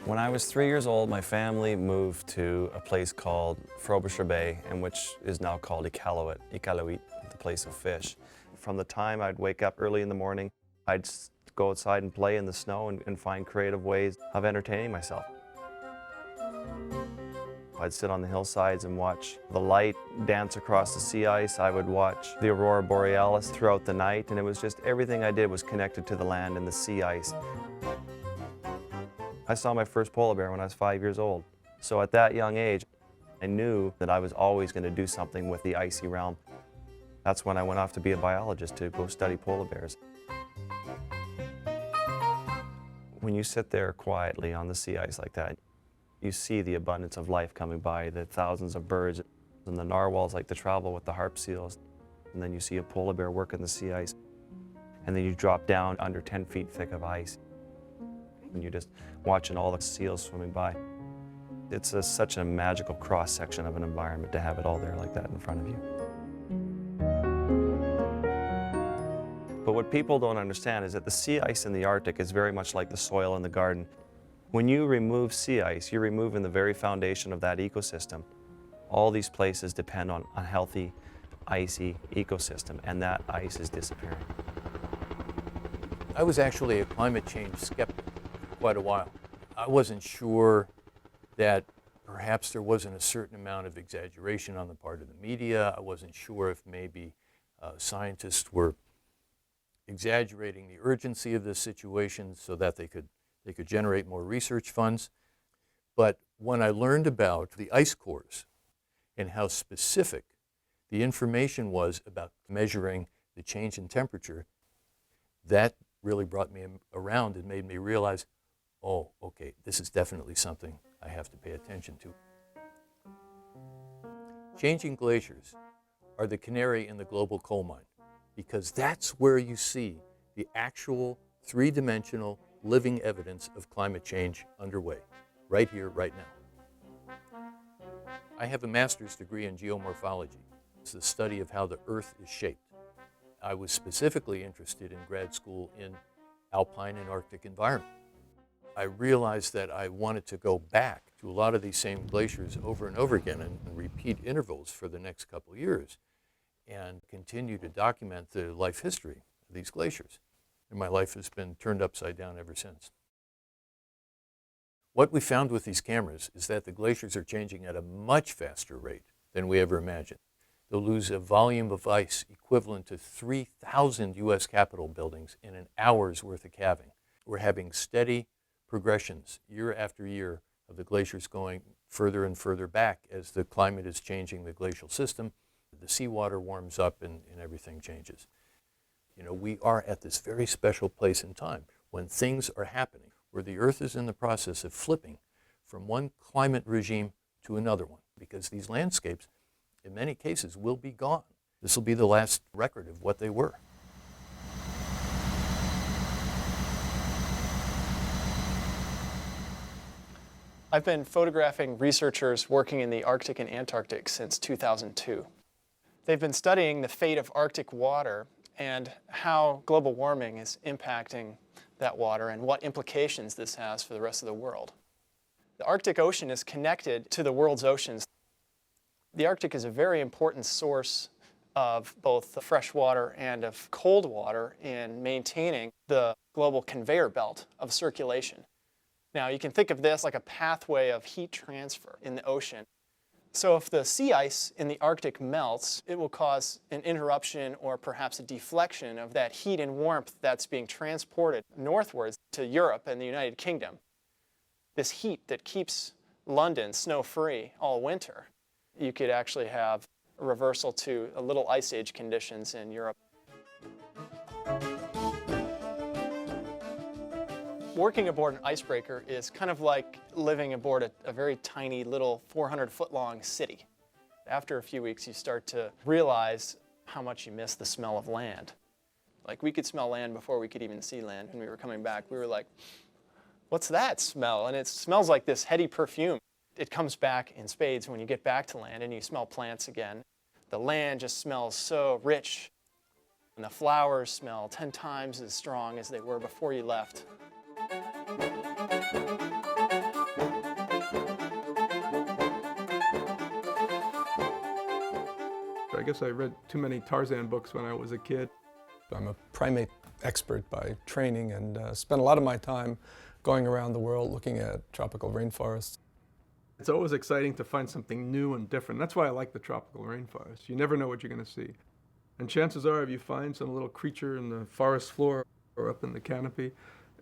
When I was 3 years old, my family moved to a place called Frobisher Bay, and which is now called Iqaluit, the place of fish. From the time I'd wake up early in the morning, I'd go outside and play in the snow and find creative ways of entertaining myself. I'd sit on the hillsides and watch the light dance across the sea ice. I would watch the aurora borealis throughout the night, and it was just everything I did was connected to the land and the sea ice. I saw my first polar bear when I was 5 years old. So at that young age, I knew that I was always going to do something with the icy realm. That's when I went off to be a biologist to go study polar bears. When you sit there quietly on the sea ice like that, you see the abundance of life coming by, the thousands of birds, and the narwhals like to travel with the harp seals. And then you see a polar bear work in the sea ice. And then you drop down under 10 feet thick of ice. And you're just watching all the seals swimming by. It's such a magical cross-section of an environment to have it all there like that in front of you. But what people don't understand is that the sea ice in the Arctic is very much like the soil in the garden. When you remove sea ice, you're removing the very foundation of that ecosystem. All these places depend on a healthy, icy ecosystem, and that ice is disappearing. I was actually a climate change skeptic for quite a while. I wasn't sure that perhaps there wasn't a certain amount of exaggeration on the part of the media. I wasn't sure if maybe scientists were exaggerating the urgency of this situation so that they could generate more research funds. But when I learned about the ice cores and how specific the information was about measuring the change in temperature, that really brought me around and made me realize, oh, okay, this is definitely something I have to pay attention to. Changing glaciers are the canary in the global coal mine, because that's where you see the actual three-dimensional living evidence of climate change underway, right here, right now. I have a master's degree in geomorphology. It's the study of how the Earth is shaped. I was specifically interested in grad school in alpine and Arctic environment. I realized that I wanted to go back to a lot of these same glaciers over and over again and repeat intervals for the next couple of years and continue to document the life history of these glaciers. And my life has been turned upside down ever since. What we found with these cameras is that the glaciers are changing at a much faster rate than we ever imagined. They'll lose a volume of ice equivalent to 3,000 U.S. Capitol buildings in an hour's worth of calving. We're having steady progressions year after year of the glaciers going further and further back as the climate is changing the glacial system. The seawater warms up and everything changes. You know, we are at this very special place in time when things are happening, where the Earth is in the process of flipping from one climate regime to another one, because these landscapes, in many cases, will be gone. This will be the last record of what they were. I've been photographing researchers working in the Arctic and Antarctic since 2002. They've been studying the fate of Arctic water and how global warming is impacting that water and what implications this has for the rest of the world. The Arctic Ocean is connected to the world's oceans. The Arctic is a very important source of both fresh water and of cold water in maintaining the global conveyor belt of circulation. Now, you can think of this like a pathway of heat transfer in the ocean. So if the sea ice in the Arctic melts, it will cause an interruption or perhaps a deflection of that heat and warmth that's being transported northwards to Europe and the United Kingdom. This heat that keeps London snow-free all winter, you could actually have a reversal to a little ice age conditions in Europe. Working aboard an icebreaker is kind of like living aboard a very tiny little 400-foot-long city. After a few weeks, you start to realize how much you miss the smell of land. Like, we could smell land before we could even see land. When we were coming back, we were like, what's that smell? And it smells like this heady perfume. It comes back in spades when you get back to land and you smell plants again. The land just smells so rich, and the flowers smell 10 times as strong as they were before you left. I guess I read too many Tarzan books when I was a kid. I'm a primate expert by training and spent a lot of my time going around the world looking at tropical rainforests. It's always exciting to find something new and different. That's why I like the tropical rainforest. You never know what you're going to see. And chances are, if you find some little creature in the forest floor or up in the canopy,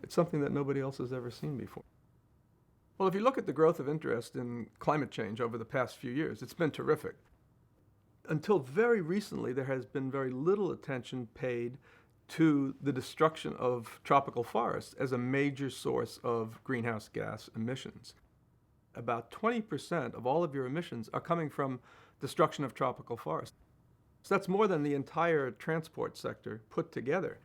it's something that nobody else has ever seen before. Well, if you look at the growth of interest in climate change over the past few years, it's been terrific. Until very recently, there has been very little attention paid to the destruction of tropical forests as a major source of greenhouse gas emissions. About 20% of all of your emissions are coming from destruction of tropical forests. So that's more than the entire transport sector put together.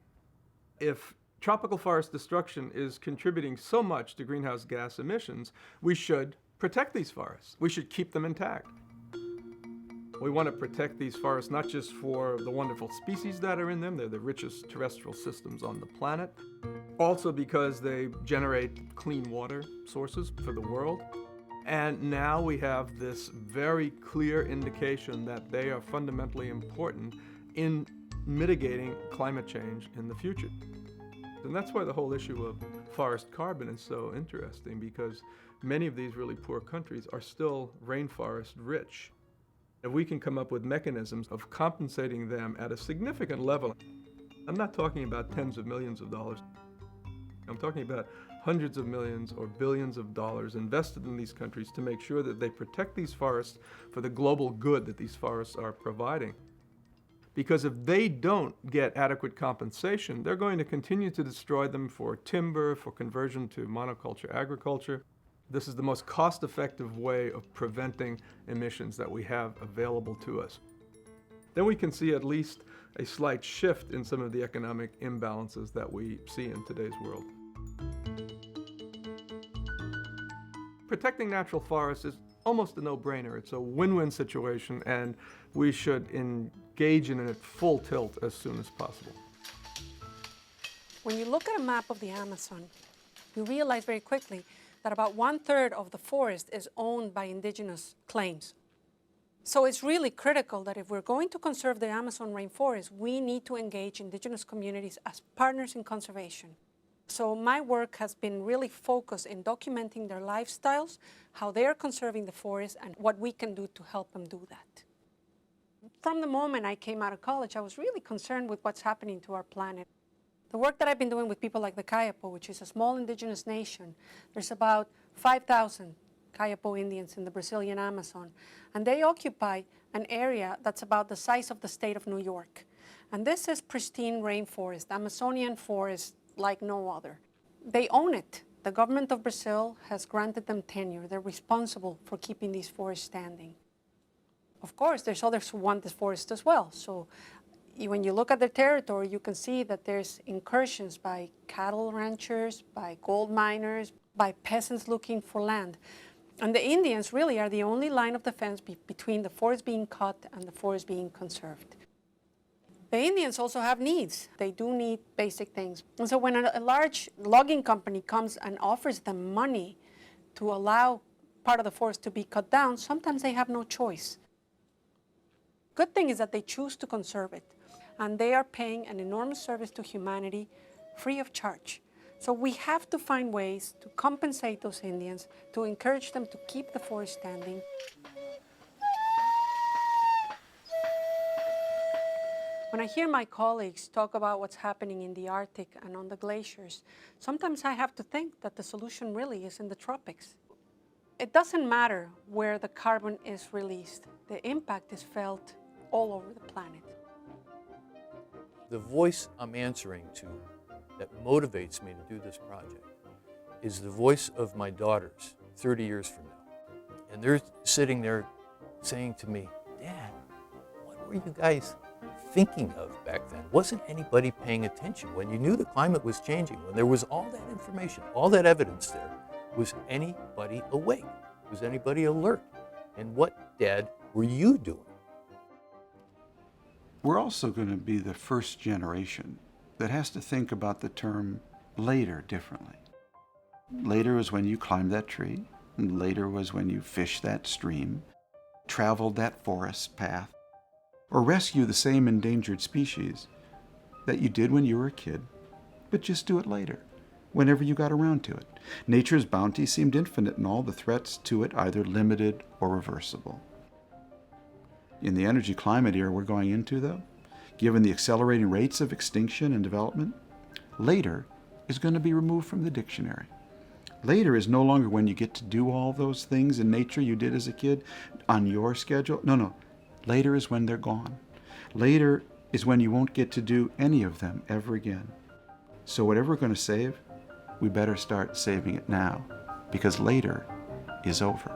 If tropical forest destruction is contributing so much to greenhouse gas emissions, we should protect these forests. We should keep them intact. We want to protect these forests not just for the wonderful species that are in them, they're the richest terrestrial systems on the planet, also because they generate clean water sources for the world. And now we have this very clear indication that they are fundamentally important in mitigating climate change in the future. And that's why the whole issue of forest carbon is so interesting, because many of these really poor countries are still rainforest rich. If we can come up with mechanisms of compensating them at a significant level, I'm not talking about tens of millions of dollars. I'm talking about hundreds of millions or billions of dollars invested in these countries to make sure that they protect these forests for the global good that these forests are providing. Because if they don't get adequate compensation, they're going to continue to destroy them for timber, for conversion to monoculture agriculture. This is the most cost-effective way of preventing emissions that we have available to us. Then we can see at least a slight shift in some of the economic imbalances that we see in today's world. Protecting natural forests is almost a no-brainer. It's a win-win situation, and we should engage in it full tilt as soon as possible. When you look at a map of the Amazon, you realize very quickly that about 1/3 of the forest is owned by indigenous claims. So it's really critical that if we're going to conserve the Amazon rainforest, we need to engage indigenous communities as partners in conservation. So my work has been really focused in documenting their lifestyles, how they're conserving the forest, and what we can do to help them do that. From the moment I came out of college, I was really concerned with what's happening to our planet. The work that I've been doing with people like the Kayapo, which is a small indigenous nation, there's about 5,000 Kayapo Indians in the Brazilian Amazon, and they occupy an area that's about the size of the state of New York. And this is pristine rainforest, Amazonian forest like no other. They own it. The government of Brazil has granted them tenure. They're responsible for keeping these forests standing. Of course, there's others who want this forest as well. So when you look at the territory, you can see that there's incursions by cattle ranchers, by gold miners, by peasants looking for land. And the Indians really are the only line of defense between the forest being cut and the forest being conserved. The Indians also have needs. They do need basic things. And so when a large logging company comes and offers them money to allow part of the forest to be cut down, sometimes they have no choice. Good thing is that they choose to conserve it. And they are paying an enormous service to humanity free of charge. So we have to find ways to compensate those Indians, to encourage them to keep the forest standing. When I hear my colleagues talk about what's happening in the Arctic and on the glaciers, sometimes I have to think that the solution really is in the tropics. It doesn't matter where the carbon is released. The impact is felt all over the planet. The voice I'm answering to that motivates me to do this project is the voice of my daughters 30 years from now. And they're sitting there saying to me, "Dad, what were you guys thinking of back then? Wasn't anybody paying attention when you knew the climate was changing, when there was all that information, all that evidence there? Was anybody awake?" Was anybody alert? And what, Dad, were you doing? We're also going to be the first generation that has to think about the term later differently. Later was when you climbed that tree, and later was when you fished that stream, traveled that forest path, or rescue the same endangered species that you did when you were a kid, but just do it later, whenever you got around to it. Nature's bounty seemed infinite and all the threats to it either limited or reversible. In the energy climate era we're going into, though, given the accelerating rates of extinction and development, later is going to be removed from the dictionary. Later is no longer when you get to do all those things in nature you did as a kid on your schedule. No. Later is when they're gone. Later is when you won't get to do any of them ever again. So whatever we're going to save, we better start saving it now, because later is over.